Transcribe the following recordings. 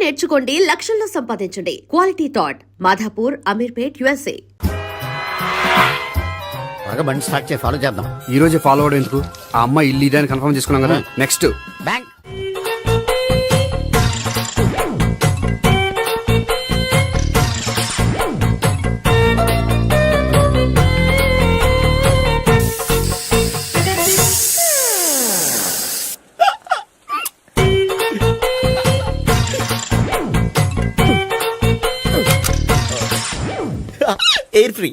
నేర్చుకోండి, లక్షల్లో సంపాదించండి. Quality thought Madhapur, Ameerpet, USA. బాగా బండి స్టార్ట్ చేసి ఫాలో చేద్దాం. ఈ రోజు ఫాలో అవడం ఎందుకు? ఆ అమ్మాయి ఇల్లు ఇదే అని కన్ఫర్మ్ చేసుకున్నాం కదా. Next bank. Air free.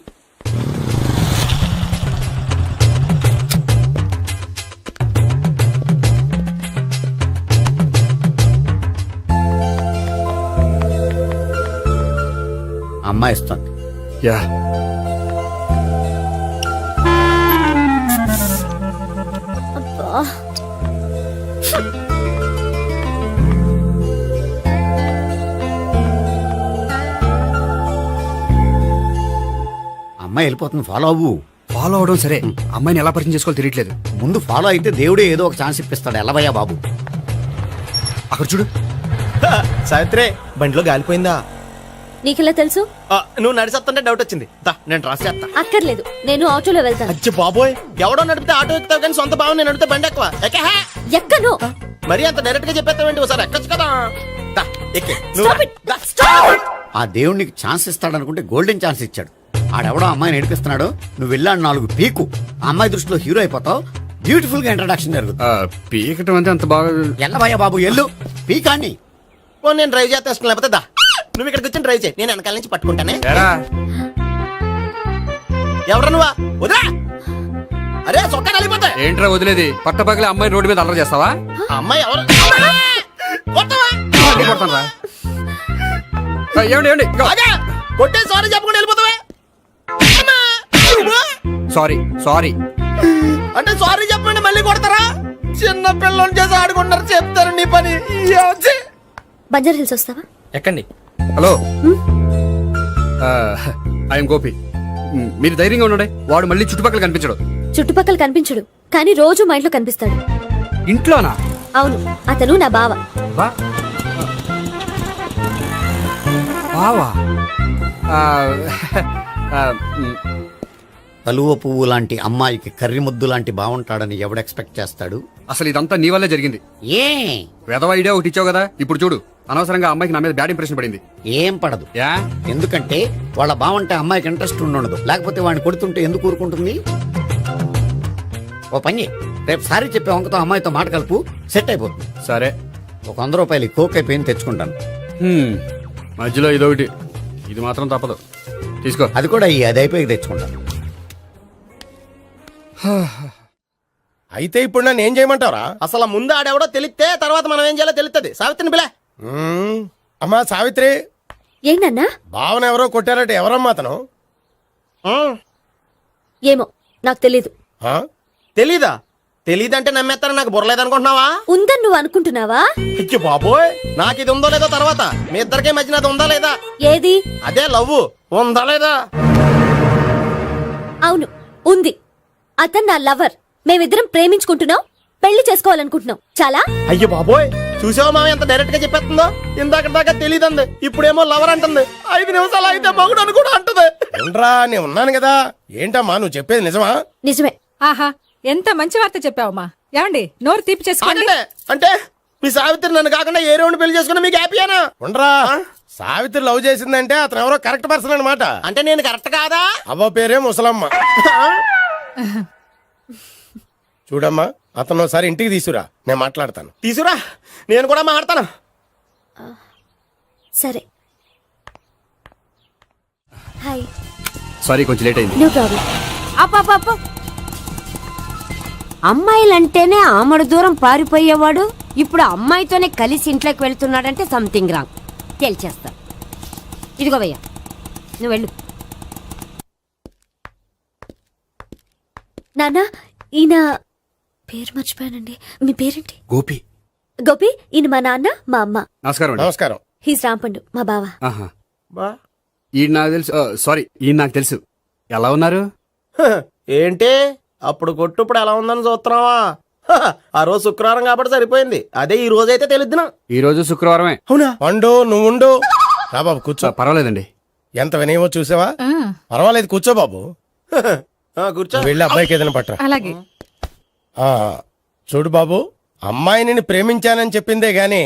అమ్మాయి ఇస్తుంది. యా అమ్మాయి వెళ్ళిపోతుంది, ఫాలో అవ్వు. ఫాలో అవడం సరే, అమ్మాయిని ఎలా పరిచయం చేసుకోవాలో తెలియట్లేదు. ముందు ఫాలో అయితే దేవుడే ఏదో ఒక ఛాన్స్ ఇప్పిస్తాడు. ఎలవయ్యా బాబు. అక్కడ చూడు. సావిత్రి, బండిలో గాలిపోయిందా? నీకెలా తెలుసు? నువ్వు నడిచేస్తుంటే డౌట్ వచ్చింది. నేను రాసి చేస్తా. అక్కర్లేదు, నేను ఆటోలో వెళ్తాను. అచ్చి బాబోయ్, ఎవడో నడిపితే ఆటో ఎక్కుతావు కానీ సొంత భావం నేను నడిపితే బండి ఎక్కువ. ఎక్కను. మరి అంత డైరెక్ట్ గా చెప్పేస్తావేంటి? ఒకసారి ఎక్కొచ్చు కదా. Stop it. Stop it. ఆ దేవుడికి ఛాన్స్ ఇస్తాడు అనుకుంటే గోల్డెన్ ఛాన్స్ ఇచ్చాడు. ఆడెవడో అమ్మాయిని నడిపిస్తున్నాడు, నువ్వు వెళ్ళాడు 4 పీకు. ఆ అమ్మాయి దృష్టిలో హీరో అయిపోతావు. బ్యూటిఫుల్ గా ఇంట్రడక్షన్ జరుగుతుంది. పీకటం అంటే అంత బాగా. ఎల్లవయ్యా బాబు, ఎల్లు పీకాన్ని. నేను డ్రైవ్ చేస్తాను, లేకపోతే దా నువ్వు ఇక్కడికి వచ్చి డ్రైవ్ చేయి, నేను వెనకాల నుంచి పట్టుకుంటానే. ఎవరు నువ్వా? వదిలా. అరే చొక్కా కలిపోతా. ఏంట్రా వదిలేది? పట్టపగలే అమ్మాయి రోడ్డు మీద అల్లరి చేస్తావా? అమ్మాయి ఎవరు? ఏమండి కొట్టే సారీ చెప్పకుండా వెళ్ళిపోతావా? సారీ సారీ అంటే సారీ చెప్పండి మళ్ళీ కొడతారా? చిన్న పిల్లలు చేసి ఆడుకుంటారు, చెప్తారు నీ పని. బంజారా హిల్స్ వస్తావా? ఎక్కండి. Hello, I'm Gopi. మీరు ధైర్యంగా ఉండండి. వాడు మళ్ళీ చుట్టుపక్కల కనిపించడు. చుట్టుపక్కల కనిపించడు, కానీ రోజు మా ఇంట్లో కనిపిస్తాడు. ఇంట్లోనా? అవును, అతను నా బావ. బావా? కలువ పువ్వు లాంటి అమ్మాయికి కర్రి ముద్దు లాంటి బాగుంటాడని ఎవడు ఎక్స్పెక్ట్ చేస్తాడు? అసలు ఇదంతా నీ వల్లే జరిగింది. ఏ వెధవ ఐడియా ఒకటి ఇచ్చావు కదా. ఇప్పుడు చూడు, అనవసరంగా అమ్మాయికి నా మీద బ్యాడ్ ఇంప్రెషన్ పడింది. ఏం పడదు. ఎందుకంటే వాళ్ళ బాగుంటే అమ్మాయికి ఇంట్రెస్ట్ ఉండదు. లేకపోతే వాడిని కొడుతుంటే ఎందుకు ఊరుకుంటుంది? ఓ పని, రేపు సారీ చెప్పే వంకతో అమ్మాయితో మాట కలుపు, సెట్ అయిపోతుంది. సరే, ఒక 100 రూపాయలు కోక్ అయిపోయింది, తెచ్చుకుంటాను. మధ్యలో ఇదొకటి, ఇది మాత్రం తప్పదు. తీసుకో. అది కూడా అది అయిపోయి తెచ్చుకుంటాను. అయితే ఇప్పుడు నన్ను ఏం చేయమంటారా? అసలు ముందు ఆడెవడో తెలిస్తే తర్వాత మనం ఏం చేయాలో తెలుస్తుంది. సావిత్రిని పిల్ల. అమ్మా సావిత్రి, ఏంటన్నా? భావన ఎవరో కొట్టారట. ఎవరమ్మా అతను? ఏమో నాకు తెలీదు. తెలీదా? తెలీదంటే నమ్మేస్తారని నాకు బుర్రలేదనుకుంటున్నావా? ఉందని నువ్వు అనుకుంటున్నావా? అయ్యో బాబోయ్, నాకు ఇది ఉందో లేదో తర్వాత. మీ ఇద్దరికే మధ్యన అది ఉందా లేదా? ఏది? అదే లవ్ ఉందా లేదా? అవును, ఉంది. అతను నా లవర్. మేమిద్దరం ప్రేమించుకుంటున్నాం, పెళ్లి చేసుకోవాలనుకుంటున్నాం. చాలా. అయ్యో బాబోయ్, చూసావా మామ ఎంత డైరెక్ట్ గా చెప్పేస్తుందో? ఇందాక దాకా తెలియదండి, ఇప్పుడేమో లవర్ అంటుంది. 5 నిమిషాలు అయితే మగుడు అని కూడా అంటుంది. ఏంట్రా, నేను ఉన్నాను కదా. ఏంటమ్మా నువ్వు చెప్పేది నిజమా? నిజమే. ఆహా, ఎంత మంచి వార్త చెప్పావమ్మా. ఏమండి, నోరు తీపి చేసుకోండి. అంటే మీ సావిత్రి నన్ను కాకుండా ఏ రౌండ్ పెళ్లి చేసుకున్నా మీకు హ్యాపీయేనా? ఉండరా, సావిత్రి లవ్ చేసిందంటే అతను ఎవరో కరెక్ట్ పర్సన్ అనమాట. అంటే నేను కరెక్ట్ కాదా? అవ్వ పేరే ముసలమ్మ. చూడమ్మా, అతను ఒకసారి ఇంటికి తీసుకురా, నేను మాట్లాడతాను. తీసురా, నేను కూడా మాట్లాడతాను. సరే. హాయ్. సారీ, కొంచెం లేట్ అయింది. No problem. అప్ప అమ్మాయిలంటేనే ఆమడు దూరం పారిపోయేవాడు ఇప్పుడు అమ్మాయితోనే కలిసి ఇంట్లోకి వెళ్తున్నాడంటే సంథింగ్ రాంగ్. తేల్చేస్తా. ఇదిగో భయ్యా, నువ్వు వెళ్ళు. నాన్న, ఈయన పేరు మర్చిపోయానండి. మీ పేరేంటి? గోపి. గోపి, ఈయన మా నాన్న, మా అమ్మ. నమస్కారం. నమస్కారం. హీస్ రాంపండు, మా బావ. ఈయన నాకు తెలుసు. సారీ, ఈయన నాకు తెలుసు. ఎలా ఉన్నారు? ఏంటి అప్పుడు కొట్టు ఇప్పుడు ఎలా ఉందని చూస్తున్నావా? ఆ రోజు శుక్రవారం కాబట్టి సరిపోయింది. అదే ఈ రోజు అయితే తెలుద్దునా. ఈ రోజు శుక్రవారమే. అవునా? పండు నువ్వు ఉండు. రా బాబు కూర్చో. పర్వాలేదండి. ఎంత వినయమో చూసావా? ఆ, పర్వాలేదు కూర్చో బాబు. కూర్చో. నువ్వు వెళ్ళి అబ్బాయికి ఏదైనా పట్టరా. అలాగే. ఆ, చూడు బాబు, అమ్మాయిని నేను ప్రేమించానని చెప్పిందే గాని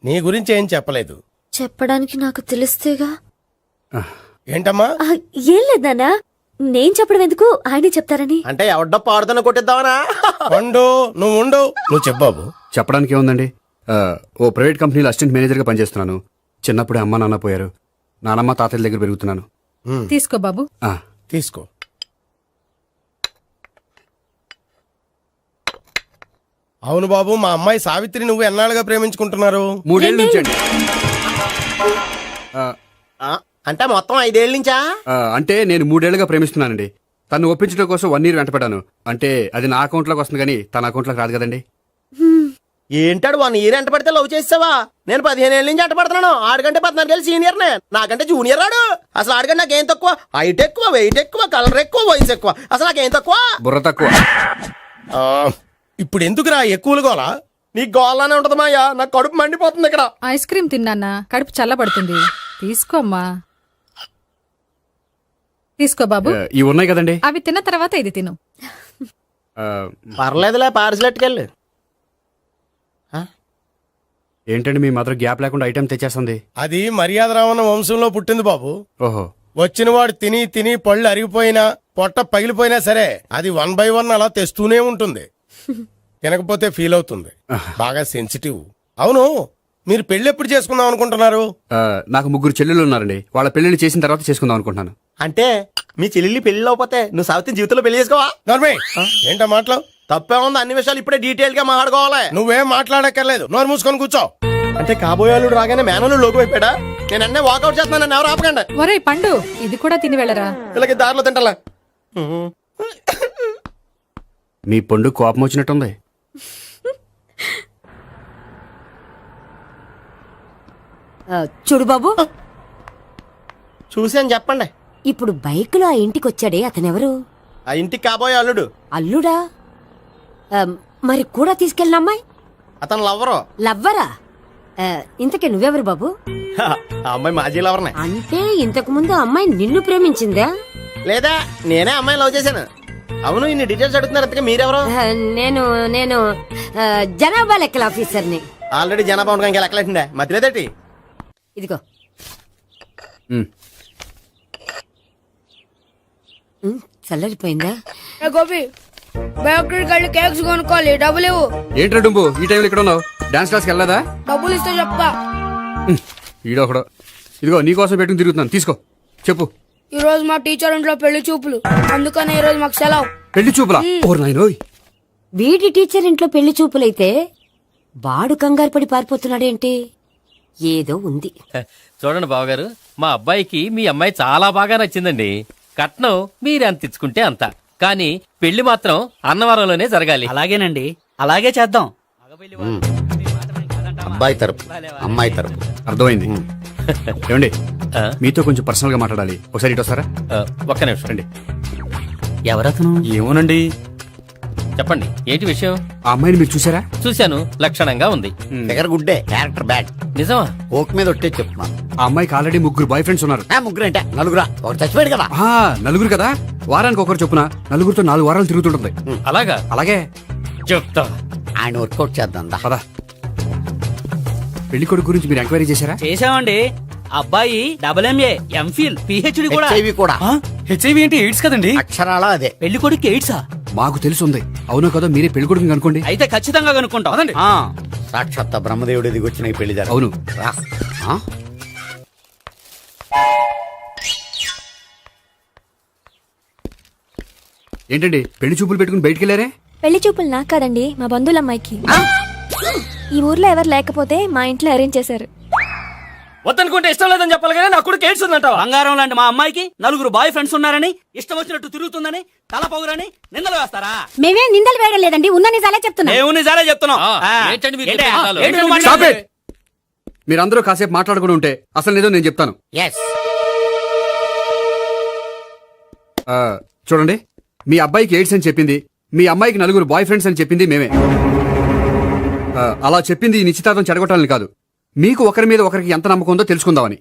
నీ గురించి ఏం చెప్పలేదు. చెప్పడానికి నాకు తెలిస్తేగా. ఏంటమ్మా? ఆ, ఏం లేదు నాన్న, నేను చెప్పడం ఎందుకు, ఆయనే చెప్తారని. అంటే ఎవడ్డో పాడుతున్నా కొట్టిద్దామనా? పండు నువ్వు ఉండు. నువ్వు చెప్పు బాబు. చెప్పడానికి ఏముందండి, ఓ ప్రైవేట్ కంపెనీలో అసిస్టెంట్ మేనేజర్గా పనిచేస్తున్నాను. చిన్నప్పుడే అమ్మ నాన్న పోయారు. నానమ్మ తాతయ్య దగ్గర పెరుగుతున్నాను. తీసుకో బాబు. ఆ, తీసుకో. అవును బాబు, మా అమ్మాయి సావిత్రి నువ్వు ఎన్నాళ్ళుగా ప్రేమించుకుంటున్నారు? 3 ఏళ్ళ నుంచి అండి. అంటే మొత్తం 5 ఏళ్ళ నుంచా? అంటే నేను 3 ఏళ్లుగా ప్రేమిస్తున్నానండి. తను ఒప్పించడం కోసం 1 year వెంటపడ్డాను. అంటే అది నా అకౌంట్లోకి వస్తుంది కానీ తన అకౌంట్లోకి రాదు కదండి. ఏంటాడు 1 year ఎంట పడితే లవ్ చేసావా? నేను 15 ఏళ్ళ నుంచి ఎంట పడుతున్నాను. ఆడికంటే 14 ఏళ్ళు సీనియర్ నే, నాకంటే జూనియర్ రాడు. అసలు ఆడికంటే నాకేం తక్కువ? హైట్ ఎక్కువ, వెయిట్ ఎక్కువ, కలర్ ఎక్కువ, వయసు ఎక్కువ. అసలు నాకేం తక్కువ? బుర్ర తక్కువ. ఆ, ఇప్పుడు ఎందుకురా ఎక్కువలు గోలా? నీకు గోల్లానే ఉంటది మాయా. నాకు కడుపు మండిపోతుంది ఇక్కడ. ఐస్ క్రీమ్ తిన్నానా, కడుపు చల్లబడుతుంది. తీసుకోమ్మా. తీసుకో బాబు. ఇవి ఉన్నాయి కదండి. అవి తిన్న తర్వాత ఇది తిను. ఆ, పర్లేదులే, పార్సిల్ ఎట్టుకెళ్ళి. ఏంటండి మీ మదర్ గ్యాప్ లేకుండా ఐటెం తెచ్చేస్తుంది? అది మర్యాద రావణ వంశంలో పుట్టింది బాబు. ఓహో. వచ్చినవాడు తిని తిని పళ్ళు అరిగిపోయినా పొట్ట పగిలిపోయినా సరే అది 1 by 1 అలా తెస్తూనే ఉంటుంది. తినకపోతే ఫీల్ అవుతుంది. బాగా సెన్సిటివ్. అవును, మీరు పెళ్లి ఎప్పుడు చేసుకుందాం అనుకుంటున్నారు? నాకు 3 చెల్లెళ్ళు ఉన్నారండి. వాళ్ళ పెళ్లిళ్ళు చేసిన తర్వాత చేసుకుందాం అనుకుంటున్నాను. అంటే మీ చెల్లెల్ని పెళ్లి లేకపోతే నువ్వు సావిత్రి జీవితంలో పెళ్లి చేసుకోవా? నోర్మే, ఏంటా మాటలు? తప్పే ఉంది. అన్ని విషయాలు ఇప్పుడే డీటెయిల్ గా మాట్లాడుకోవాలి. నువ్వేం మాట్లాడక్కర్లేదు, నోరు మూసుకొని కూర్చో. అంటే కాబోయేవాళ్ళు రాగానే మేనలు లోకి అయిపోయాడా? నేను అన్నీ వాకౌట్ చేస్తున్నాను, నన్ను ఎవరు ఆపకండి. ఒరేయ్ పండు, ఇది కూడా తిని వెళ్ళరా. ఇలాగే దారిలో తింటలా. మీ పండు కోపం వచ్చినట్టుంది. చూడు బాబు, చూసి అని చెప్పండి. ఇప్పుడు బైక్ లో ఆ ఇంటికి వచ్చాడే అతనెవరు? ఆ ఇంటికి కాబోయే అల్లుడు. అల్లుడా? మరి కూడా తీసుకెళ్ళిన అమ్మాయి అతను లవ్వరు. లవ్వరా? ఇంతకీ నువ్వెవరు బాబు? ఆ అమ్మాయి మాజీ లవర్నే. అంటే ఇంతకు ముందు అమ్మాయి నిన్ను ప్రేమించిందా? లేదా నేనే అమ్మాయి లవ్ చేశాను. అవును, ఇన్ని డీటెయిల్స్ అడుగుతున్నారు. ఇంతకీ మీరెవరు? నేను నేను జనాభా లెక్కల ఆఫీసర్ని. ఆల్రెడీ జనాభా ఉండడానికి లెక్కలేండే మధ్యలేదేటి. ఇదిగో. చల్లరిపోయిందా? గోపి బయోక్రెడిట్ కార్డు కేక్స్ కొనుక్కోవాలి, డబ్బులు ఇవ్వు. ఏంట్రా డుంబు ఈ టైంలో ఇక్కడ ఉన్నావు? డాన్స్ క్లాస్కి వెళ్ళదా? డబ్బులు ఇస్తే చెప్తా. ఈడొకడు. ఇదిగో నీకోసం పెట్టుకుని తిరుగుతున్నాను, తీసుకో. చెప్పు. ఈ రోజు మా టీచర్ ఇంట్లో పెళ్లి చూపులు, అందుకనే ఈ రోజు మాకు సెలవు. పెళ్లి చూపులా? ఓర్ నాయనోయ్. వీడి టీచర్ ఇంట్లో పెళ్లి చూపులైతే వాడు కంగారు పడి పారిపోతున్నాడేంటి? ఏదో ఉంది. చూడండి బావగారు, మా అబ్బాయికి మీ అమ్మాయి చాలా బాగా నచ్చిందండి. కట్నం మీరు ఎంత ఇచ్చుకుంటే అంత, కానీ పెళ్లి మాత్రం అన్నవరంలోనే జరగాలి. అలాగేనండి, అలాగే చేద్దాం. అబ్బాయి తరపు అమ్మాయి తరపు. అర్థమైంది. ఏమండి, మీతో కొంచెం పర్సనల్ గా మాట్లాడాలి. ఒకసారి ఇటు వస్తారా? ఒక్క నిమిషం రండి. ఎవరతను? ఏమోనండి. చెప్పండి, ఏంటి విషయం? ఆ అమ్మాయిని మీరు చూసారా? చూశాను, లక్షణంగా ఉంది. ఫిగర్ గుడ్డే, క్యారెక్టర్ బ్యాడ్. నిజమా? ఓక్ మీద ఒట్టే చెప్తున్నాను. ఆ అమ్మాయికి ఆల్రెడీ 3 బాయ్ ఫ్రెండ్స్ ఉన్నారు. 3 అంటే 4 ఒకటి చచ్చిపోయాడు కదా. 4 కదా, వారానికి ఒకరు చొప్పున 4తో 4 వారాలు తిరుగుతుంటుంది. అలాగా? అలాగే చెప్తా. ఆయన వర్కౌట్ చేద్దాం దా. పదా. పెళ్లి కొడుకు గురించి మీరు ఎంక్వైరీ చేశారా? చేశామండి. అబ్బాయి MA, MPhil, PhD కూడా. HIV కూడా. హెచ్ఐవి అంటే ఎయిడ్స్ కదండి. అక్షరాల అదే. పెళ్లి కొడుకు ఎయిడ్సా? మాకు తెలుసుంది. అవునో కదా, మీరే పెళ్లి కొడుకుని అనుకోండి. అయితే ఖచ్చితంగా కనుక్కుంటాం. అదండి. సాక్షాత్ బ్రహ్మదేవుడి దిగి వచ్చిన ఈ పెళ్లి జరగదు. అవును. రా. ఆ? ఏంటండి పెళ్లి చూపులు పెట్టుకుని బయటికి వెళ్ళారే? పెళ్లి చూపులు నాకు కాదండి, మా బంధువుల అమ్మాయికి. ఈ ఊర్లో ఎవరు లేకపోతే మా ఇంట్లో అరేంజ్ చేశారు. వద్దనుకుంటే ఇష్టం లేదని చెప్పాలి కానీ నా కూడా కేడ్స్ ఉందంటావా? బంగారం లాంటి మా అమ్మాయికి 4 బాయ్ ఫ్రెండ్స్ ఉన్నారని, ఇష్టం వచ్చినట్టు తిరుగుతుందని, తల పొగరని నిందలు వేస్తారా? మేమే నిందలు వేయడం లేదండి, ఉన్న నిజాలే చెప్తున్నా. మేము నిజాలే చెప్తున్నాం. ఏంటండి మీరు ఏంటి? చెప్పే నిజాలు? ఏంటి నువ్వు Stop మాట్లాడేది? it! మీరందరూ కాసేపు మాట్లాడుకుని ఉంటే అసలు నిజం నేను చెప్తాను. Yes. చూడండి, మీ అబ్బాయికి ఎయిడ్స్ అని చెప్పింది మీ అమ్మాయికి 4 బాయ్ ఫ్రెండ్స్ అని చెప్పింది మేమే. అలా చెప్పింది ఈ నిశ్చితార్థం చెడగొట్టాలని కాదు, మీకు ఒకరి మీద ఒకరికి ఎంత నమ్మకం ఉందో తెలుసుకుందామని.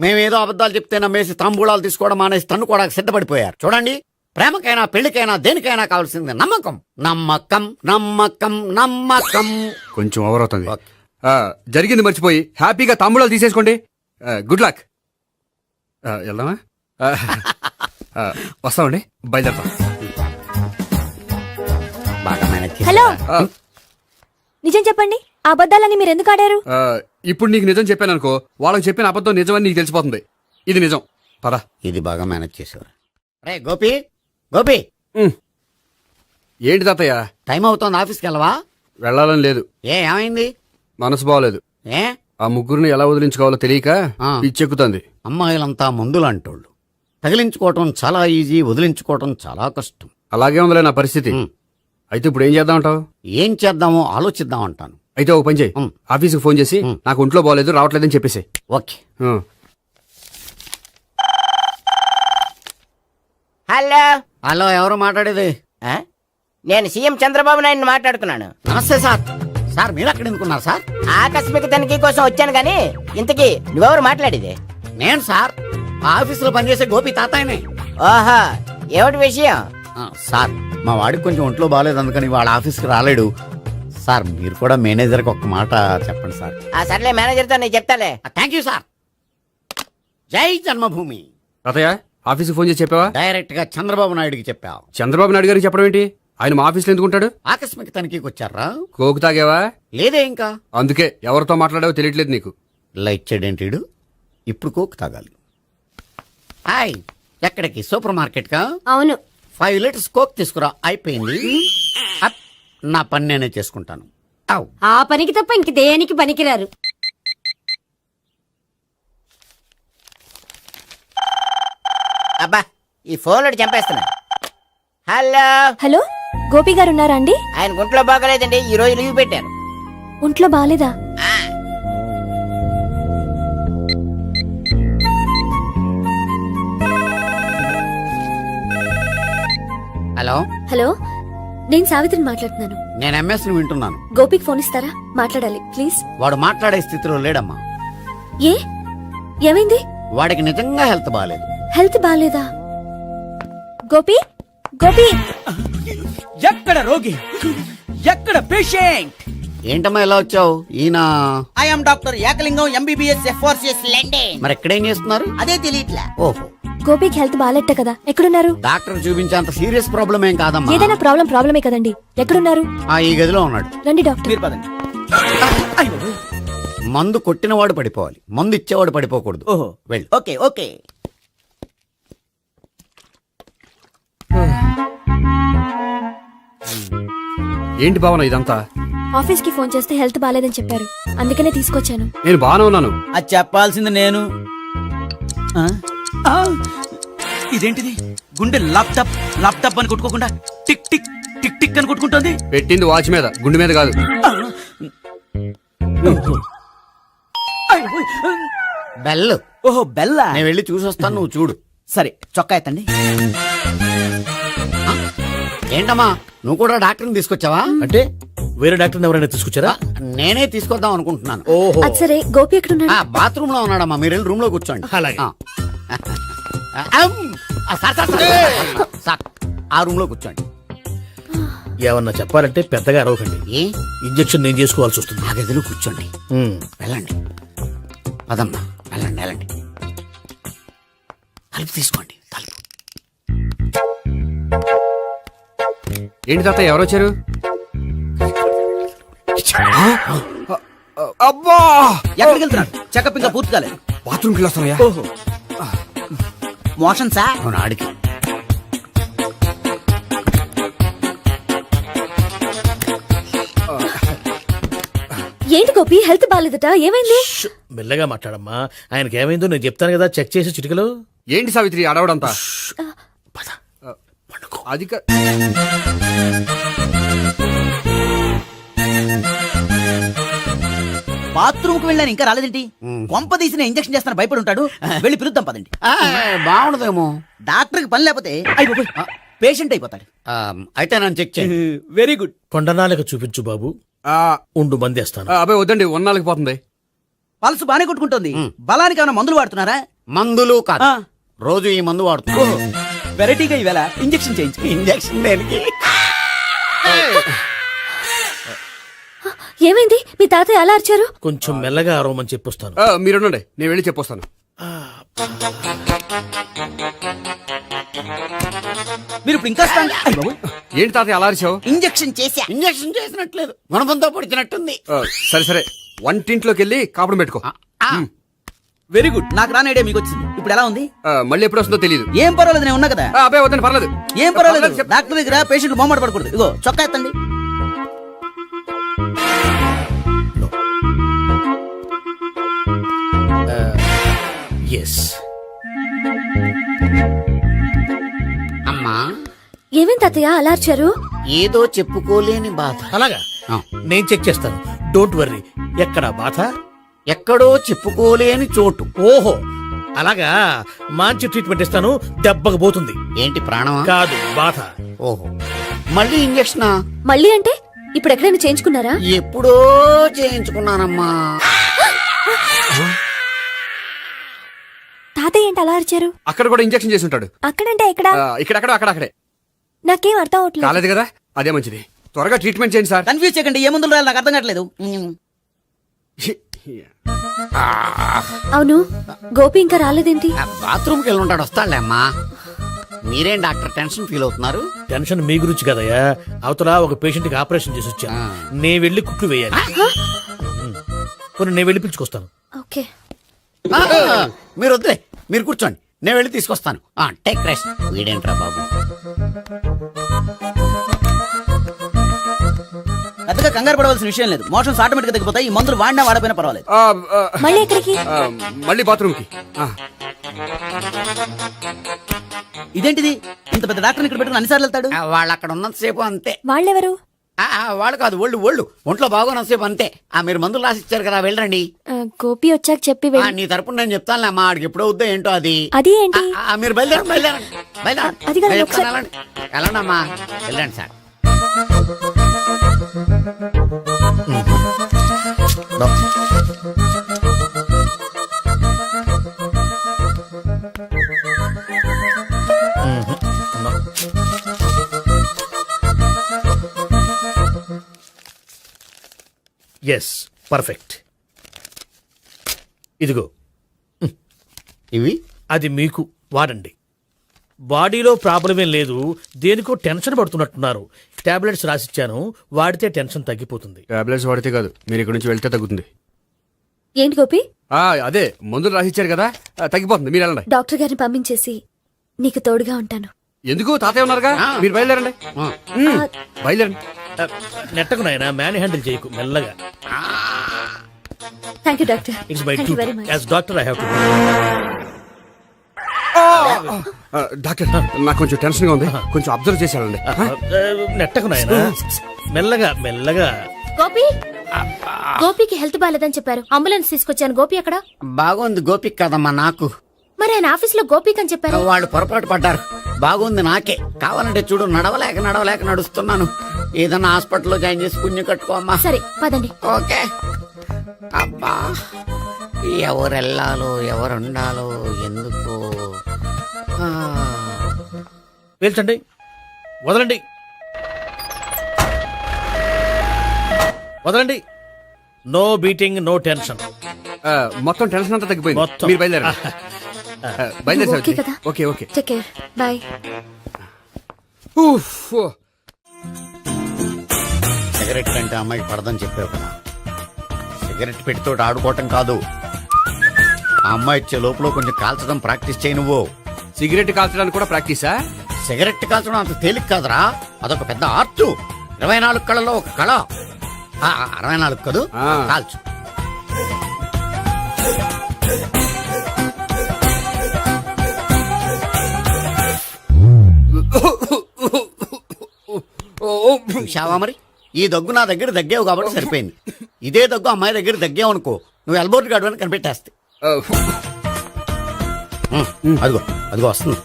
మేమేదో అబద్ధాలు చెప్తే నమ్మేసి తాంబూలాలు తీసుకోవడం మానేసి తన్నుకోవడానికి సిద్ధపడిపోయారు. చూడండి, ప్రేమకైనా పెళ్లికైనా దేనికైనా కావాల్సింది నమ్మకం. నమ్మకం నమ్మకం నమ్మకం. కొంచెం ఓవర్ అవుతుంది. జరిగింది మర్చిపోయి హ్యాపీగా తాంబూలాలు తీసేసుకోండి. Good luck. వెళ్దామా? వస్తామండి, బయలుదేరతాం. బాగా మేనేజ్ చేశారా? హలో, నిజం చెప్పండి, ఆ అబద్ధాలని మీరు ఎందుకు ఆడారు? ఇప్పుడు నీకు నిజం చెప్పాను అనుకో, వాళ్ళకి చెప్పిన అబద్ధం నిజమని నీకు తెలిసిపోతుంది. ఇది నిజం. పద. ఇది బాగా మేనేజ్ చేసేవారు. రే గోపి, గోపి, ఏంటి తాతయ్య? టైం అవుతోంది, ఆఫీస్కి వెళ్ళవా? వెళ్ళాలని లేదు. ఏమైంది? మనసు బాగోలేదు. ఏ ఆ ముగ్గురిని ఎలా వదిలించుకోవాలో తెలియక పిచ్చెక్కుతుంది. అమ్మాయిలంతా మందులాంటోళ్ళు. తగిలించుకోవటం చాలా ఈజీ, వదిలించుకోవటం చాలా కష్టం. అలాగే ఉందిలే నా పరిస్థితి. అయితే ఇప్పుడు ఏం చేద్దామంటావు? ఏం చేద్దామో ఆలోచిద్దాం అంటాను. అయితే ఓ పని చేయి, ఆఫీస్కి ఫోన్ చేసి నాకు ఒంట్లో బాగోలేదు రావట్లేదని చెప్పేసి. ఓకే. హలో హలో, ఎవరు మాట్లాడేది? నేను సీఎం చంద్రబాబు నాయుడు మాట్లాడుతున్నాను. నమస్తే సార్. సార్ మీరు అక్కడ ఎందుకున్నారు సార్? ఆకస్మిక తనిఖీ కోసం వచ్చాను గాని ఇంతకీ నువ్వెవరు మాట్లాడేది? నేను సార్ ఆఫీసులో పనిచేసే గోపి తాతాయనే. ఓహో, ఏమిటి విషయం? సార్, మా వాడికి కొంచెం ఒంట్లో బాగాలేదు, అందుకని వాళ్ళ ఆఫీస్కి రాలేడు. సార్ మీరు కూడా మేనేజర్కి ఒక మాట చెప్పండి సార్. సర్లే, మేనేజర్తో నేను చెప్తాలే. Thank you sir. జై జన్మభూమి. తాతయ్య, ఆఫీస్కి ఫోన్ చేసి చెప్పావా? డైరెక్ట్ గా చంద్రబాబు నాయుడుకి చెప్పావు. చంద్రబాబు నాయుడు గారికి చెప్పడం ఏంటి? ఆయన మా ఆఫీస్లో ఎందుకుంటాడు? ఆకస్మిక తనిఖీకి వచ్చారా? కోకు తాగేవా? లేదే ఇంకా. అందుకే ఎవరితో మాట్లాడావో తెలియట్లేదు నీకు. లైట్ చేయడేంటిడు? ఇప్పుడు కోక్ తాగాలి. హాయ్, ఎక్కడికి? సూపర్ మార్కెట్ కా? అవును. 5 లీటర్స్ కోక్ తీసుకురా. అయిపోయింది. అప్, నా పని నేనే చేసుకుంటాను. ఔ. ఆ పనికి తప్ప ఇంక దేనికి పనికిరారు. అబ్బా, ఈ ఫోన్ లో చంపేస్తున్నా. హలో హలో, గోపి గారు ఉన్నారా అండి? ఆయన గుంట్లో బాగలేదండి, ఈ రోజు లీవ్ పెట్టారు. ఒంట్లో బాగాలేదా? హలో. హలో, నేను సావిత్రిని మాట్లాడుతున్నాను. నేను ఎంఎస్ ని వింటున్నాను. గోపికి ఫోన్ ఇస్తారా? మాట్లాడాలి ప్లీజ్. వాడు మాట్లాడే స్థితిలో లేడమ్మా. ఏ, ఏమైంది? వాడికి నిజంగా హెల్త్ బాగాలేదు. హెల్త్ బాగాలేదా? గోపి, గోపి. ఎక్కడ రోగి, ఎక్కడ పేషెంట్? ఏంటమ్మా ఇలా వచ్చావు? ఈయన I'm doctor Ekalingam MBBS FRCS London. మరి ఎక్కడేం చేస్తున్నారు? అదే తెలియట్లా. ఓహో, గోపికి హెల్త్ బాగాలెట్ట కదా, ఎక్కడున్నారు? డాక్టర్ చూపించేంత సీరియస్ ప్రాబ్లం ఏం కాదమ్మా. ఏదైనా ప్రాబ్లమే కదండి. ఎక్కడున్నారు? ఈ గదిలో ఉన్నాడు. రండి డాక్టర్. మీరు పదండి. మందు కొట్టినవాడు పడిపోవాలి, మందు ఇచ్చేవాడు పడిపోకూడదు. ఓహో, వెళ్ళు. Okay okay. ఏంటి భావన ఇదంతా? ఆఫీస్ కి ఫోన్ చేస్తే హెల్త్ బాగాలేదని చెప్పారు, అందుకనే తీసుకొచ్చాను. నేను బాగానే ఉన్నాను. అది చెప్పాల్సింది నేను. ఇదేంటిది? గుండె ల్యాప్టాప్ ల్యాప్టాప్ అని కొట్టుకోకుండా టిక్ టిక్ టిక్ టిక్ అని కొట్టుకుంటుంది. పెట్టింది వాచ్ మీద, గుండె మీద కాదు. బెల్. ఓహో, బెల్లా. నేను వెళ్ళి చూసొస్తాను, నువ్వు చూడు. సరే, చొక్కా ఎత్తండి. ఏంటమ్మా, నువ్వు కూడా డాక్టర్ని తీసుకొచ్చావా? అంటే వేరే డాక్టర్ ఎవరైనా తీసుకొచ్చారా? నేనే తీసుకొద్దాం అనుకుంటున్నాను. ఓహో, అది సరే, గోపి ఎక్కడున్నాడు? బాత్రూమ్ లో ఉన్నాడమ్మా, మీరు వెళ్ళి రూమ్ లో కూర్చోండి. అలాగే. సార్, ఆ రూమ్ లో కూర్చోండి. ఏమన్నా చెప్పాలంటే పెద్దగా అరవకండి. ఏ ఇంజెక్షన్ నేను చేసుకోవాల్సి వస్తుంది. ఆ గదిలో కూర్చోండి. వెళ్ళండి, పదమ్మా, వెళ్ళండి వెళ్ళండి. తలుపు తీసుకోండి, తలుపు. ఏంటి తాత, ఎవరు వచ్చారు? అబ్బా, ఎక్కడికి వెళ్తున్నాడు? చెకప్ ఇంకా పూర్తి కాలేదు. బాత్రూమ్కి వెళ్ళొస్తానయ్యా. ఓహో, మోషన్ సార్. అవును, ఆడికి. ఏంటి గోపి, హెల్త్ బాగాలేదట, ఏమైంది? మెల్లగా మాట్లాడమ్మా. ఆయనకి ఏమైందో నేను చెప్తాను కదా, చెక్ చేసి చిటికలో. ఏంటి సావిత్రి అడవడంతా? అది బాత్రూమ్ కు వెళ్ళాను ఇంకా రాలేదేంటి కొంప తీసిన ఇంజక్షన్ చేస్తాను భయపడి ఉంటాడు వెళ్ళి పిలుద్దాం పదండి బాగుండదేమో. డాక్టర్ కి పని లేకపోతే పేషెంట్ అయిపోతాడు. అయితే నన్ను చెక్ చేయి. Very good. కొండనాలకు చూపించు బాబు. ఉండు మందేస్తాను. అబ్బాయి వద్దండి, ఉన్నాళ్ళకి పోతుంది. పల్స్ బానే కొట్టుకుంటుంది. బలానికి ఏమైనా మందులు వాడుతున్నారా? మందులు కాదు, రోజు ఈ మందు వాడుతున్నా. వెరైటీగా ఈవేళ ఇంజక్షన్ చేయించు. ఇంజక్షన్ దేనికి? ఏమైంది? మీ తాతయ్య అలా అరిచారు? కొంచెం మెల్లగా అరవమని చెప్పొస్తాను. మీరుండండి, నేను వెళ్ళి చెప్పొస్తాను. మీరు ఇప్పుడు ఇంకా strong. అయ్ బాబోయ్. ఏంటి తాతయ్య అలా అరిచావు? ఇంజక్షన్ చేశా. ఇంజక్షన్ చేసినట్లేదు, గుణపంతో పొడిచినట్టుంది. సరే సరే, వంటింట్లోకి వెళ్ళి కాపుడు పెట్టుకో. Very good. నాకు రాని ఐడియా మీకు వచ్చింది. ఇప్పుడు ఎలా ఉంది? మళ్ళీ ఎప్పుడు వస్తుందో తెలియదు. ఏం పర్వాలేదు, నేను ఉన్నా కదా. అబ్బాయి వద్దండి, పర్లేదు. ఏం పర్వాలేదు. డాక్టర్ దగ్గర పేషెంట్లు మొహమాట పడకూడదు. ఇగో చొక్కా ఎత్తండి. ఎస్. అమ్మా, ఏమైంది తాతయ్య అలా అరిచారు? ఏదో చెప్పుకోలేని బాధ. అలాగా ఆ. నేను చెక్ చేస్తాను. Don't worry. ఎక్కడ బాధ? ఎక్కడో చెప్పుకోలేని చోటు. ఓహో అలాగా. మంచి ట్రీట్మెంట్ ఇస్తాను, దెబ్బకు పోతుంది. ఏంటి ప్రాణమా? కాదు, బాధ. ఓహో, మళ్ళీ ఇంజక్షనా? మళ్ళీ అంటే ఇప్పుడు ఎక్కడైనా చేయించుకున్నారా? ఎప్పుడో చేయించుకున్నానమ్మా. తాతయ్య ఏంటి అలా అరిచారు? అక్కడ కూడా ఇంజక్షన్ చేసి ఉంటాడు. అక్కడంటే ఎక్కడ? ఇక్కడక్కడ అక్కడే. నాకేం అర్థం అవట్లేదు. కాలేదు కదా, అదే మంచిది. త్వరగా ట్రీట్మెంట్ చేయండి సార్. కన్ఫ్యూజ్ చేయకండి. ఏ మందులు రాయాలి నాకు అర్థం కావట్లేదు. అవును, గోపి ఇంకా రాలేదేంటి? బాత్రూమ్కి వెళ్ళి ఉంటాడు, వస్తాడులే అమ్మా. మీరేం డాక్టర్ టెన్షన్ ఫీల్ అవుతున్నారు? టెన్షన్ మీ గురించి కదయ్యా. అవతల ఒక పేషెంట్ కి ఆపరేషన్ చేసి వచ్చా. నే వెళ్ళి కుట్లు వేయాలి. కొన్ని నేను వెళ్ళి పిలుచుకొస్తాను. ఓకే. మీరు వద్దులే, మీరు కూర్చోండి, నేను వెళ్ళి తీసుకొస్తాను. Take rest. వీడేంట్రా బాబు? పెద్దగా కంగారు పడవలసిన విషయం లేదు. మోషన్స్ ఆటోమేటిక్ గా తగ్గిపోతాయి. ఈ మందులు వాడినా వాడపోయినా పర్వాలేదు. మళ్ళీ ఎక్కడికి? మళ్ళీ బాత్రూమ్కి. ఇదేంటిది? ఇంత పెద్ద డాక్టర్ ఇక్కడ పెట్టుకుని అన్నిసార్లు వెళ్తాడు. వాళ్ళు అక్కడ ఉన్నంతసేపు అంతే. వాళ్ళెవరు? వాళ్ళు కాదు, ఒంట్లో బాగోనంతసేపు అంతే. మీరు మందులు రాసి ఇచ్చారు కదా, వెళ్ళండి. గోపి వచ్చాక చెప్పి నీ తరపున నేను చెప్తానులే అమ్మా. ఆడికి ఎప్పుడు అవుద్దో ఏంటో అది. అది ఏంటి? మీరు బయలుదేరండి. అది కాదు, నేను ఒకసారి- చెప్తాను, వెళ్ళండి అమ్మా, వెళ్ళండి సార్. Yes, perfect. ఇదిగో ఇవి అది మీకు వాడండి. బాడీలో ప్రాబ్లం ఏం లేదు, దేనికో టెన్షన్ పడుతున్నట్టున్నారు. టాబ్లెట్స్ రాసిచ్చాను, వాడితే టెన్షన్ తగ్గిపోతుంది. టాబ్లెట్స్ వాడితే కాదు, మీరు ఇక్కడ నుంచి వెళ్తే తగ్గుతుంది. ఏంటి గోపి? అదే మందులు రాసిచ్చారు కదా, తగ్గిపోతుంది. మీరు వెళ్ళండి. డాక్టర్ గారిని పంపించేసి నీకు తోడుగా ఉంటాను. ఎందుకు? తాతయ్య ఉన్నారుగా, మీరు బయలుదేరండి. బయలుదేరండి. నెట్టకు నాయనా, మ్యాన్ హ్యాండిల్ చేయకు, మెల్లగా. Thank you doctor. It's my thank you duty very much. As doctor. I have to. Doctor, నాకు కొంచెం టెన్షన్ గా ఉంది, కొంచెం అబ్జర్వ్ చేసేయాలండి. నెట్టకు నాయనా, మెల్లగా. గోపి, గోపికి హెల్త్ బాలేదని చెప్పారు. అంబులెన్స్ తీసుకొచ్చాను. గోపి ఎక్కడ? బాగుంది గోపిక్ కదమ్మా నాకు. మరి ఆయన ఆఫీస్ లో గోపిక్ అని చెప్పారు. వాళ్ళు పొరపాటు పడ్డారు. బాగుంది నాకే. కావాలంటే చూడు, నడవలేక నడుస్తున్నాను. ఏదన్నా హాస్పిటల్లో జాయిన్ చేసి పుణ్యం కట్టుకోమ్మా. సరే పదండి. ఓకే. అబ్బా, ఎవరెళ్ళాలో ఎవరుండాలో ఎందుకు? పేల్చండి, వదలండి. No beating, no tension. మొత్తం టెన్షన్ అంతా తగ్గిపోయింది. మొత్తం. మీరు బయలుదేరండి. ఓకే కదా? Okay. Take care. Bye. Cigarette కంటే అమ్మాయికి పడదని చెప్పావు కదా. సిగరెట్ పెట్టితో ఆడుకోవటం కాదు, ఆ అమ్మాయి ఇచ్చే లోపల కొంచెం కాల్చడం ప్రాక్టీస్ చేయి నువ్వు. సిగరెట్ కాల్చడానికి కూడా ప్రాక్టీసా? సిగరెట్ కాల్చడం అంత తేలిక కాదురా, అదొక పెద్ద ఆర్ట్. 24 కళలో ఒక కళ. 64 కదూ, కాల్చు. చూశావా మరి, ఈ దగ్గు నా దగ్గర దగ్గేవు కాబట్టి సరిపోయింది. ఇదే దగ్గు అమ్మాయి దగ్గర దగ్గేవు అనుకో, నువ్వు ఎల్బోర్డ్ గాడు అని కనిపెట్టేస్తే. అదిగో అదిగో వస్తుంది.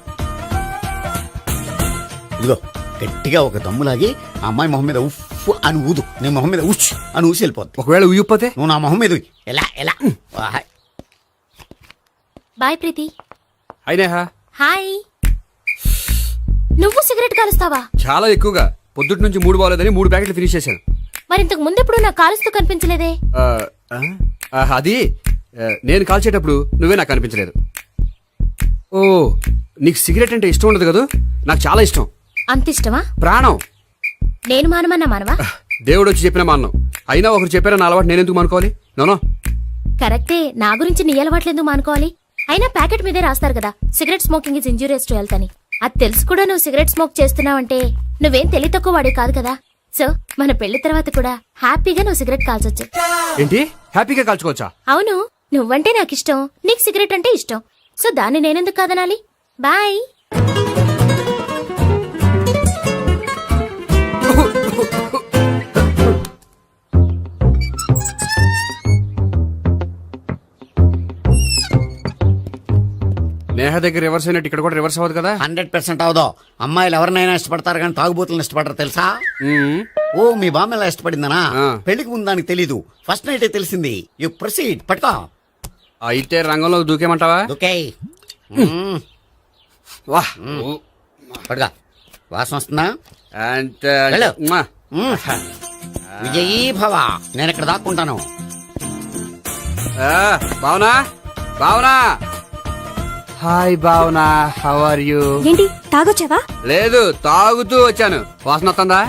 ఇదిగో గట్టిగా ఒక దమ్ములాగి ఆ అమ్మాయి మొహం మీద ఉఫ్ అని ఊదు, నీ మొహం మీద ఉచ్ అని ఊసి వెళ్ళిపోద్ది. ఒకవేళ ఉయ్యపోతే నువ్వు నా మొహం మీద ఉయ్. ఎలా ఎలా హాయ్. బాయ్ ప్రీతి. అయినా హాయ్. నువ్వు సిగరెట్ కాలుస్తావా? చాలా ఎక్కువగా పొద్దుటి నుంచి 3 బాగోలేదని 3 ప్యాకెట్లు ఫినిష్ చేశాను. మరి ఇంతకు ముందెప్పుడు నాకు కాలుస్తూ కనిపించలేదే? అది నేను కాల్చేటప్పుడు నువ్వే నాకు కనిపించలేదు. ఓ, నీకు సిగరెట్ అంటే ఇష్టం ఉండదు కదా? నాకు చాలా ఇష్టం. అంత ఇష్టమా? ప్రాణం. నేను మానమన్నా మానవా? దేవుడు వచ్చి చెప్పిన మానం. అయినా ఒకరు చెప్పారా నా అలవాటు నేనెందుకు మానుకోవాలి? నోనో. కరెక్టే, నా గురించి నీ అలవాట్లు ఎందుకు మానుకోవాలి? అయినా ప్యాకెట్ మీదే రాస్తారు కదా, cigarette smoking is injurious to health అని. అది తెలుసు కూడా నువ్వు సిగరెట్ స్మోక్ చేస్తున్నావంటే నువ్వేం తెలివి తక్కువ వాడే కాదు కదా. సో మన పెళ్లి తర్వాత కూడా హ్యాపీగా నువ్వు సిగరెట్ కాల్చొచ్చు. ఏంటి? హ్యాపీగా కాల్చుకోవచ్చా? అవును, నువ్వంటే నాకు ఇష్టం, నీకు సిగరెట్ అంటే ఇష్టం. సో దాన్ని నేనెందుకు కాదనాలి? బాయ్. నేహ దగ్గర రివర్స్ అయినట్టు ఇక్కడ కూడా రివర్స్ అవ్వదు కదా? 100% అవదో. అమ్మాయిలు ఎవరినైనా ఇష్టపడతారు కానీ తాగుబోతులను ఇష్టపడరు తెలుసా? ఓ, మీ బామ్మ ఎలా ఇష్టపడిందనా? పెళ్లికి ముందు దానికి తెలీదు, ఫస్ట్ నైటే తెలిసింది. You proceed. పట్టుకో. అయితే రంగంలో దూకేమంటావా? ఓకే. వాహ్, పట్టుకో. వాసన వస్తుందా? వెళ్ళు. విజయీ భవ. నేను ఇక్కడ దాక్కుంటాను. Bhavana, Bhavana. Hi Bhavana, how are you? ఏంటి తాగొచ్చావా? లేదు, తాగుతూ వచ్చాను. వాసన వస్తుందా?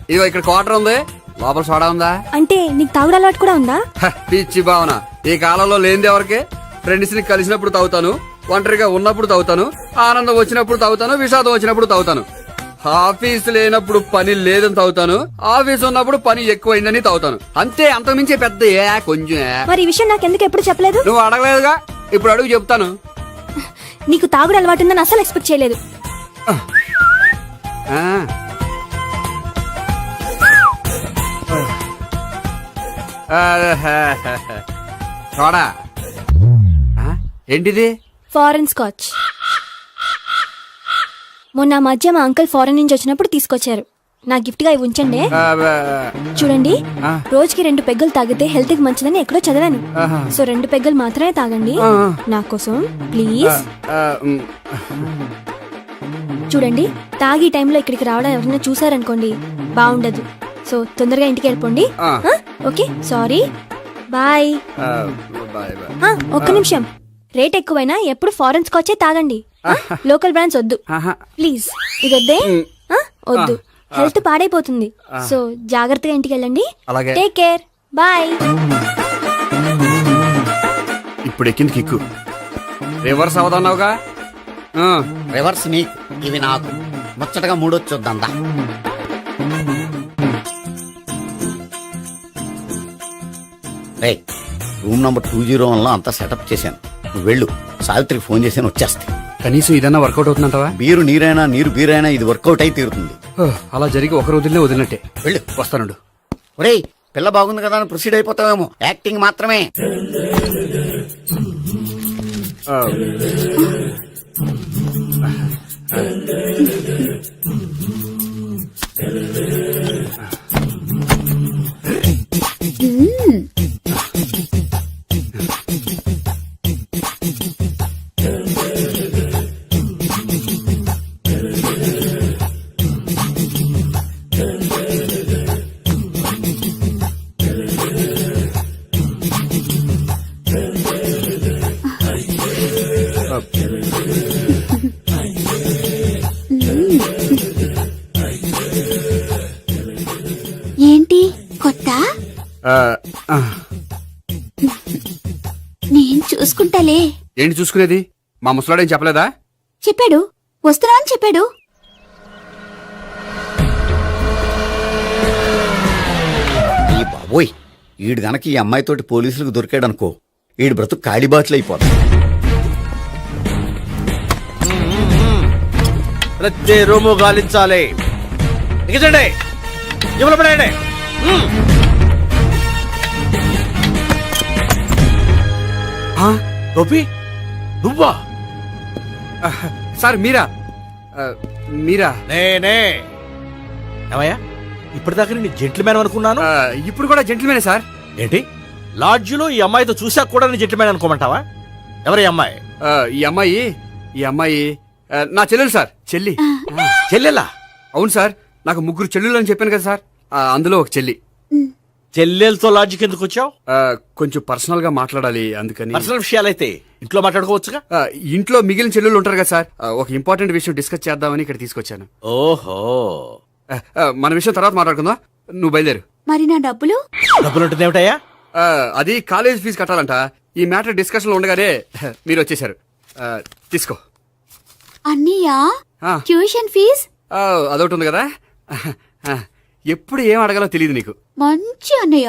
ఇదిగో ఇక్కడ క్వార్టర్ ఉంది, లోపల సోడా ఉందా? అంటే నీకు తాగుడు అలవాటు కూడా ఉందా? పిచ్చి భావన, ఈ కాలంలో లేనిది ఎవరికి? ఫ్రెండ్స్ ని కలిసినప్పుడు తాగుతాను, ఒంటరిగా ఉన్నప్పుడు తాగుతాను, ఆనందం వచ్చినప్పుడు తాగుతాను, విషాదం వచ్చినప్పుడు తాగుతాను. ఆఫీస్ లేనప్పుడు పని లేదని తాగుతాను, ఆఫీస్ ఉన్నప్పుడు పని ఎక్కువైందని తాగుతాను. అంతే, అంతకుమించి పెద్ద కొంచెం. మరి ఈ విషయం నాకెందుకు ఎప్పుడు చెప్పలేదు? నువ్వు అడగలేదుగా, ఇప్పుడు అడుగు చెప్తాను. నీకు తాగుడు అలవాటు ఉందని అసలు ఎక్స్పెక్ట్ చేయలేదు. చూడా, ఏంటిది? Foreign scotch. మొన్న మధ్య మా అంకుల్ ఫారెన్ నుంచి వచ్చినప్పుడు తీసుకొచ్చారు. నా గిఫ్ట్ గా ఇవి ఉంచండి. చూడండి, రోజుకి 2 పెగ్గులు తాగితే హెల్త్ కి మంచిదని ఎక్కడో చదివాను. సో 2 పెగ్గులు మాత్రమే తాగండి నా కోసం ప్లీజ్. చూడండి, తాగి టైంలో ఇక్కడికి రావడం ఎవరైనా చూసారనుకోండి బాగుండదు. సో తొందరగా ఇంటికి వెళ్ళిపోండి. Okay, sorry, bye. ఒక్క నిమిషం, రేట్ ఎక్కువైనా ఎప్పుడు ఫారెన్ స్కాచే తాగండి. లోకల్ బ్రాండ్స్ వద్దు ప్లీజ్. ఇది వద్దే, వద్దు, హెల్త్ పాడైపోతుంది. సో జాగ్రత్తగా ఇంటికి వెళ్ళండి. Take care, bye. ఇప్పుడు ఎక్కింది కిక్కు. రివర్స్ అవదన్నావుగా? రివర్స్ నీకు, ఇవి నాకు. ముచ్చటగా మూడొచ్చొద్దా? రూమ్ నంబర్ 201 లో అంతా సెటప్ చేశాను. నువ్వు వెళ్ళు, సావిత్రికి ఫోన్ చేశాను, వచ్చేస్తే. కనీసం ఇదన్నా వర్కౌట్ అవుతుందంటావా? బీరు నీరైనా నీరు బీరైనా ఇది వర్కౌట్ అయి తీరుతుంది. అలా జరిగి ఒక రోజులనే వదిలినట్టే. వెళ్ళు. వస్తానుండు. ఒరేయ్, పిల్ల బాగుంది కదా అని ప్రొసీడ్ అయిపోతావేమో. యాక్టింగ్ మాత్రమే. ఏంటి కొత్త? నేను చూసుకుంటాలే. ఏంటి చూసుకునేది? మా ముసలాడేం చెప్పలేదా? చెప్పాడు, వస్తున్నా అని చెప్పాడు. ఈ బాబోయ్, ఈడు గనక ఈ అమ్మాయితోటి పోలీసులకు దొరికాడనుకో, ఈడు బ్రతుకు కాళీబాట్లు అయిపోతాడు. ప్రతి రూము గాలించాలి. దిగండి. ఇవ్వలు పడండి. గోపి నువ్వా? సార్ మీరా మీరా నేనే. ఏమయ్యా ఇప్పటిదాకా నేను జెంట్లమ్యాన్ అనుకున్నాను. ఇప్పుడు కూడా జెంటిల్మేనే సార్. ఏంటి లాడ్జిలో ఈ అమ్మాయితో చూసాక కూడా నేను జెంట్లమ్యాన్ అనుకోమంటావా? ఎవరి అమ్మాయి? ఈ అమ్మాయి నా చెల్లెలు సార్. చెల్లి. చెల్లెలా? అవును సార్, నాకు 3 చెల్లెలు అని చెప్పాను కదా సార్, అందులో ఒక చెల్లి. చెల్లెలతో లాడ్జికి ఎందుకు వచ్చావు? కొంచెం పర్సనల్ గా మాట్లాడాలి అందుకని. పర్సనల్ విషయాలైతే ఇంట్లో మాట్లాడుకోవచ్చుగా. ఇంట్లో మిగిలిన చెల్లెలు ఉంటారు కదా సార్, ఒక ఇంపార్టెంట్ విషయం డిస్కస్ చేద్దామని ఇక్కడ తీసుకొచ్చాను. ఓహో, మన విషయం తర్వాత మాట్లాడుకుందాం, నువ్వు బయలుదేరు. మరి నా డబ్బులు? డబ్బులు ఉంటుంది ఏమిటయ్యా? అది కాలేజ్ ఫీజు కట్టాలంట. ఈ మ్యాటర్ డిస్కషన్ లో ఉండగానే మీరు వచ్చేసారు. తీసుకో. అన్నయ్యా, ఆ. Tuition fees? అదొకటి ఉంది కదా, ఎప్పుడు ఏం అడగాలో తెలియదు నీకు. మంచి అన్నయ్య.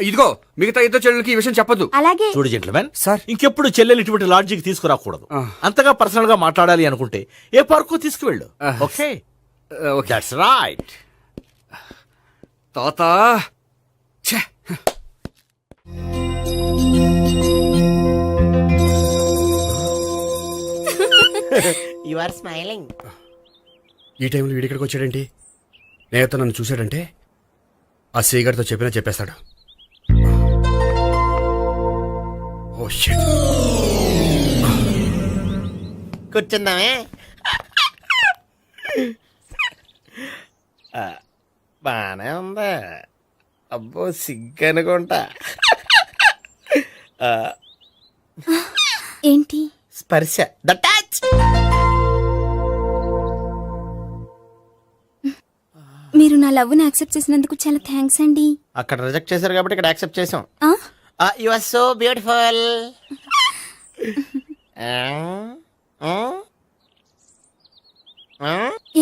ఇదిగో మిగతా ఇద్దరు చెల్లెలకి ఈ విషయం చెప్పొద్దు. అలాగే. చూడు జెంట్లమెన్, సార్. ఇంకెప్పుడు చెల్లెలు ఇటువంటి లాడ్జికి తీసుకురాకూడదు. అంతగా పర్సనల్ గా మాట్లాడాలి అనుకుంటే ఏ పార్కు తీసుకువెళ్ళు. Okay, that's right. తాత యు ఆర్ స్మైలింగ్. ఈ టైంలో వీడిక్కడికి వచ్చాడేంటి? నేత నన్ను చూశాడంటే ఆ సీగర్తో చెప్పినా చెప్పేస్తాడు. Oh shit. కూర్చుందామే. బానే ఉందా? అబ్బో సిగ్గు అనుకుంటా. ఏంటి? స్పర్శ, ద టచ్. మీరు నా లవ్ ని యాక్సెప్ట్ చేసినందుకు చాలా థ్యాంక్స్ అండి. అక్కడ రిజెక్ట్ చేశారు కాబట్టి ఇక్కడ యాక్సెప్ట్ చేసాం. ఆ? You are so beautiful.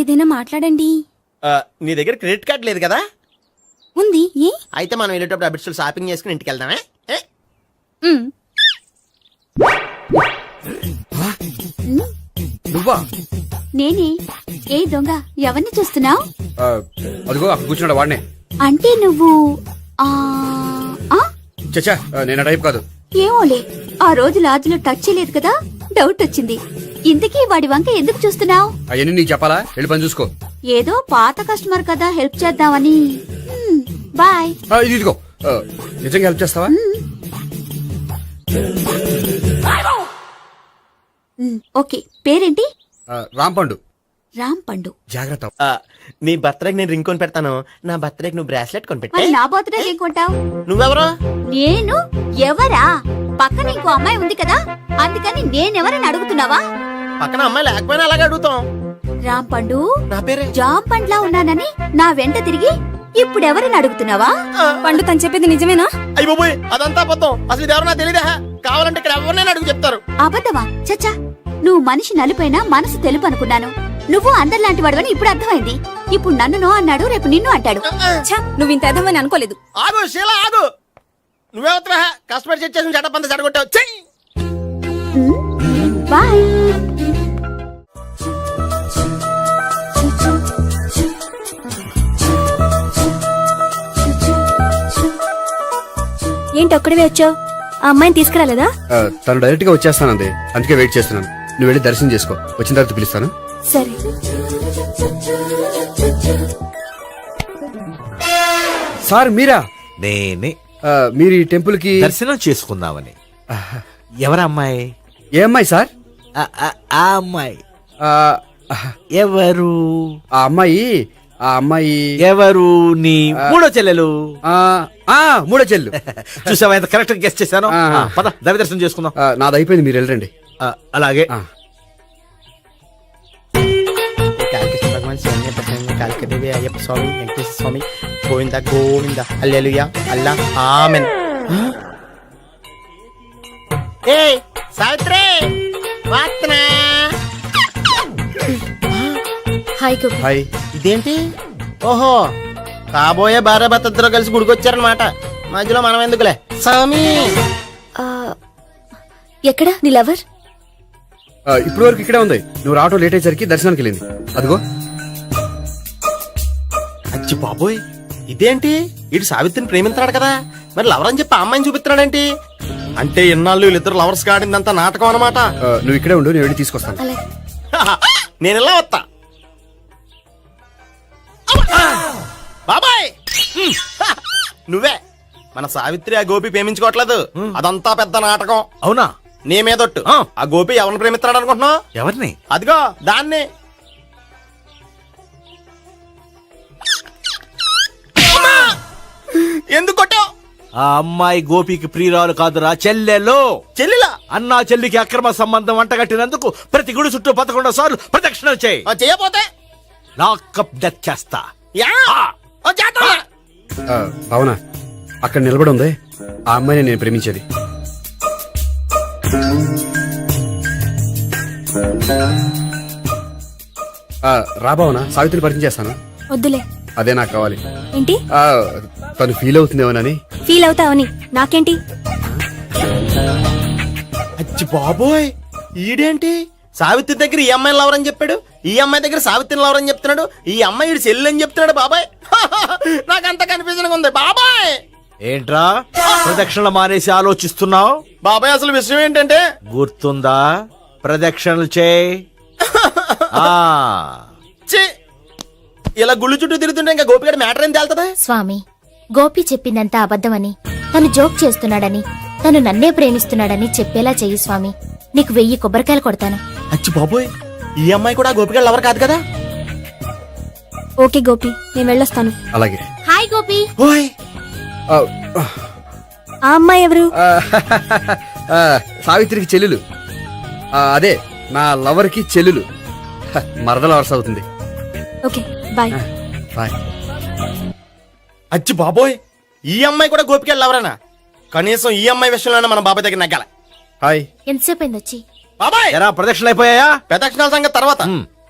ఏదైనా మాట్లాడండి. నీ దగ్గర క్రెడిట్ కార్డ్ లేదు కదా? ఉంది. ఏ? అయితే మనం వెళ్ళేటప్పుడు అబిట్స్ షాపింగ్ చేసుకుని ఇంటికి వెళ్దామే. మ్. నువ్వా? నేనే. ఏ దొంగ, ఎవరిని చూస్తున్నావు? అదిగో అక్కడ కూర్చున్నాడు వాడినే. అంటే నువ్వు ఆ ఆ? చచ్చా, నేను ఆ టైప్ కాదు. ఏమోలే, ఆ రోజు లాడ్జ్లో టచ్ చేయలేదు కదా, డౌట్ వచ్చింది. ఇంతకీ వాడి వంక ఎందుకు చూస్తున్నావు? అవన్నీ నీకు చెప్పాలా? వెళ్ళి పని చూసుకో. ఏదో పాత కస్టమర్ కదా, హెల్ప్ చేద్దామని. బాయ్. ఇది ఇదిగో, నిజంగా హెల్ప్ చేస్తావా? ఓకే. పేరేంటి? రాంపండు. రామ్ పండు. జాగ్రత్త. నీ బర్త్డేకి నేను రింగ్ కొని పెడతాను, నా బర్త్డేకి నువ్వు బ్రాస్లెట్ కొని మరి పెట్టే. నా బర్త్డే ఏం కొంటావు? నువ్వెవరు? నేను ఎవరా? పక్కన ఇంకో అమ్మాయి ఉంది కదా, అందుకని నేనెవరని అడుగుతున్నావా? పక్కన అమ్మాయి లేకపోయినా అలాగే అడుగుతాం. రామ్ పండు, నా పేరే. జామ్ పండ్లా ఉన్నానని నా వెంట తిరిగి ఇప్పుడెవరని అడుగుతున్నావా? పండు తను చెప్పేది నిజమేనా? అయ్యి బాబోయ్, అదంతా అబద్ధం. అసలు ఇది ఎవరు నాకు తెలియదా? కావాలంటే ఇక్కడ ఎవరినైనా అడుగు చెప్తారు. అబద్ధమా? చచ్చా, నువ్వు మనిషి నలుపైనా మనసు తెలుపు అనుకున్నాను. నువ్వు అందరిలాంటి వాడవని ఇప్పుడు అర్థమైంది. ఇప్పుడు నన్ను నో అన్నాడు, రేపు నిన్ను అంటాడు. ఛ, నువ్వు ఇంత ఎదవని అనుకోలేదు. ఆగు శీలా, ఆగు. నువ్వేవత్తరా కస్టమర్ చెక్ చేసి చెడ్డ చెడగొట్టావు. చెయ్యి. బాయ్. ఏంటి ఒక్కడివే వచ్చావు? ఆ అమ్మాయిని తీసుకురాలేదా? తను డైరెక్ట్ గా వచ్చేస్తానంది, అందుకే వెయిట్ చేస్తున్నాను. నువ్వు వెళ్ళి దర్శనం చేసుకో, వచ్చిన తర్వాత పిలుస్తాను. సరే. సార్ మీరా? నేనే. మీరు ఈ టెంపుల్ కి దర్శనం చేసుకుందామని. ఎవరు అమ్మాయి? ఏ అమ్మాయి సార్? ఆ అమ్మాయి ఎవరు? ఆ అమ్మాయి ఎవరు? నీ మూడో చెల్లెలు. మూడో చెల్లు. చూసావా ఎంత కరెక్ట్ గెస్ట్ చేశాను. ఆ. పద దైవ దర్శనం చేసుకుందాం. నాది అయిపోయింది, మీరు వెళ్ళండి. అలాగే. కాళికేశ్వర భగవాన్, శరణ్య ప్రసన్న, కాళికదేవి, అయ్యప్ప స్వామి, వెంకటేశ్వర స్వామి, గోవింద గోవింద, హల్లెలూయా, అల్లా, ఆమెన్. ఏ సావిత్రి, వాత్నా. హాయ్ గోపి. హాయ్. ఇదేంటి? ఓహో, కాబోయే భార్య భర్త ఇద్దరు కలిసి గుడికొచ్చారనమాట. మధ్యలో మనం ఎందుకులే స్వామి. ఎక్కడ నీ లవర్? ఇప్పుడు వరకు ఇక్కడే ఉంది. నువ్వు రావటం లేట్ అయ్యేసరికి దర్శనానికి వెళ్ళింది. అదిగో. అచ్చి బాబోయ్ ఇదేంటి ఇటు సావిత్రిని ప్రేమిస్తున్నాడు కదా మరి లవర్ అని చెప్పి ఆ అమ్మాయిని చూపిస్తున్నాడేంటి అంటే ఇన్నాళ్ళు వీళ్ళిద్దరు లవర్స్ కాడిందంతా నాటకం అనమాట నువ్వు ఇక్కడే ఉండు, నేను వెళ్ళి తీసుకొస్తాను. అలాగే. నేను ఇలా వస్తా బాబాయ్ నువ్వే మన సావిత్రి ఆ గోపి ప్రేమించుకోవట్లేదు అదంతా పెద్ద నాటకం. అవునా? నీ మీదొట్టు ఆ గోపి ఎవరిని ప్రేమిస్తున్నాడు అనుకుంటున్నావు? ఎవరిని? అదిగో దాన్ని. ఎందుకు కొట్టావు? ఆ అమ్మాయి గోపికి ప్రియురాలు కాదురా, చెల్లెలో. చెల్లిలా? అన్నా చెల్లికి అక్రమ సంబంధం అంటగట్టినందుకు ప్రతి గుడి చుట్టూ 11 సార్లు ప్రదక్షిణలు చేయి. చేయపోతే లాకప్ డెత్ చేస్తా. యా చేద్దాం. అవునా? అక్కడ నిలబడి ఉంది ఆ అమ్మాయిని నేను ప్రేమించేది. రాబావునా, సావిత్రిని పరిచయం చేస్తాను. వద్దులే. అదే నాకు కావాలి. ఏంటి? తను ఫీల్ అవుతుందేమోనని. ఫీల్ అవుతావని నాకేంటి? అచ్చి బాబోయ్ ఈడేంటి సావిత్రి దగ్గర ఈ అమ్మాయిని లవరని చెప్పాడు, ఈ అమ్మాయి దగ్గర సావిత్రిని లవరని చెప్తున్నాడు, ఈ అమ్మాయి ఈడు చెల్లి అని చెప్తున్నాడు. బాబాయ్ నాకంత కన్ఫ్యూజన్ ఉంది బాబాయ్. ఏంట్రా ప్రదక్షిణలు మానేసి ఆలోచిస్తున్నావు? బాబాయ్ అసలు విషయం ఏంటంటే గుర్తుందా? ప్రదక్షిణలు చేయి. ఛీ, ఇలా గుళ్ళు చుట్టూ తిరుగుతుంటే ఇంకా గోపిగడ మ్యాటర్ ఏం తేలుతుంది? స్వామి, గోపి చెప్పిందంతా అబద్ధమని, తను జోక్ చేస్తున్నాడని, తను నన్నే ప్రేమిస్తున్నాడని చెప్పేలా చెయ్యి స్వామి. నీకు 1000 కొబ్బరికాయలు కొడతాను. అచ్చి బాబోయ్ ఈ అమ్మాయి కూడా గోపిగడ లవర్ కాదు కదా? ఓకే గోపి, నేను వెళ్ళొస్తాను. అలాగే. హాయ్ గోపి. ఓయ్ ఆ అమ్మాయి ఎవరు? సావిత్రికి చెల్లెలు. అదే నా లవర్ కి చెల్లెలు. మరదల వరుస అవుతుంది. Okay bye. బాయ్. అచ్చి బాబోయ్ ఈ అమ్మాయి కూడా గోపిగడ లవరేనా? కనీసం ఈ అమ్మాయి విషయంలోనే మన బాబాయ్ దగ్గర నగ్గాల. హాయ్. ఎంతసేపు అయింది వచ్చి? బాబాయ్ ఎరా ప్రదక్షిణలు అయిపోయాయా? ప్రదక్షిణాల సంగతి తర్వాత.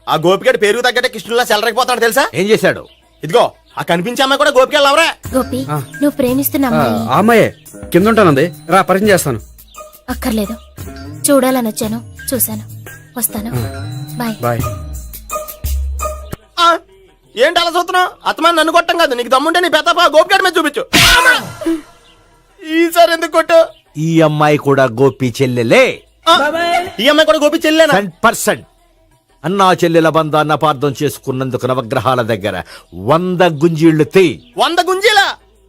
ఆ గోపిగడ పేరు తగ్గట్టే కృష్ణులా చెలరైపోతాడు తెలుసా? ఏం చేశాడు? ఇదిగో ఆ కనిపించే అమ్మాయి కూడా గోపిగడ లవరే. గోపి, నువ్వు ప్రేమిస్తున్న అమ్మాయి ఆ అమ్మాయే కింద ఉంటానంది. రా పరిచయం చేస్తాను. అక్కర్లేదు. చూడాలని వచ్చాను, చూశాను, వస్తాను. బాయ్. బాయ్. ఏంటి అలా చూస్తున్నావు? అత్తమాని నన్ను కొట్టం కాదు, నీకు దమ్ముంటే నీ పెద్ద గోపిగడ మీద చూపించు. ఈసారి ఎందుకు కొట్టు? ఈ అమ్మాయి కూడా గోపి చెల్లెలే. ఈ అమ్మాయి కూడా గోపి చెల్లేనా? 100%. అన్నా చెల్లెల బంధాన్ని అపార్థం చేసుకున్నందుకు నవగ్రహాల దగ్గర 100 గుంజీళ్లు తీ. 100 గుంజీలా?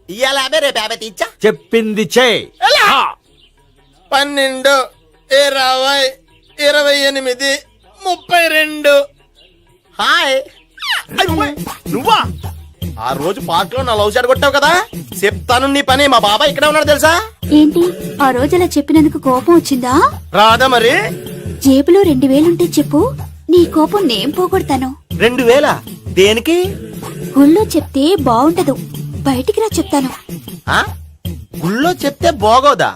ఇయ్యాల 50 రేపు 50 తీచ్చా. చెప్పింది చే. 12, 20, 28, 32. హాయ్. నువ్వా? ఆ రోజు పార్క్ లో నా లవ్ షాట్ కొట్టావు కదా, చెప్తాను నీ పని. మా బాబాయ్ ఇక్కడే ఉన్నాడు తెలుసా? ఏంటి ఆ రోజు అలా చెప్పినందుకు కోపం వచ్చిందా? రాదా మరి? జేబులో 2000 ఉంటే చెప్పు, నీ కోపం నేను పోగొడతాను. 2000 దేనికి? గుళ్ళో చెప్తే బాగుండదు, బయటికి రా చెప్తాను. గుళ్ళో చెప్తే బాగోదా?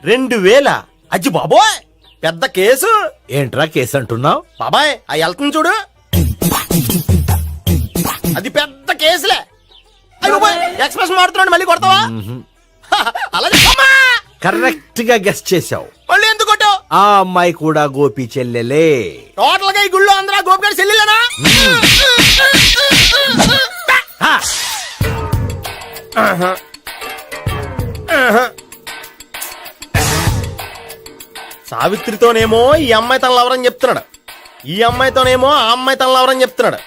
2000? అజ్జి బాబోయ్ పెద్ద కేసు. ఏంట్రా కేసు అంటున్నావు? బాబాయ్ ఆ వెళ్తుంది చూడు, అది పెద్ద కేసులే. ఎక్స్ప్రెషన్ మారుతున్నాడు, మళ్ళీ కొడతావా? అలాగే కరెక్ట్ గా గెస్ చేశావు. మళ్ళీ ఎందుకు కొట్టావు? ఆ అమ్మాయి కూడా గోపి చెల్లెలే. టోటల్ గా ఈ గుళ్ళో అందరూ గోపిగాడి చెల్లిలేనా? సావిత్రితోనేమో ఈ అమ్మాయి తన లవరని చెప్తున్నాడు, ఈ అమ్మాయితోనేమో ఆ అమ్మాయి తన లవరని చెప్తున్నాడు,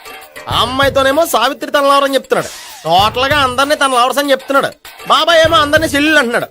ఆ అమ్మాయితోనేమో సావిత్రి తన లవరని చెప్తున్నాడు. టోటల్ గా అందరినీ తన లవర్స్ అని చెప్తున్నాడు. బాబాయ్ ఏమో అందరినీ చెల్లెలు అంటున్నాడు.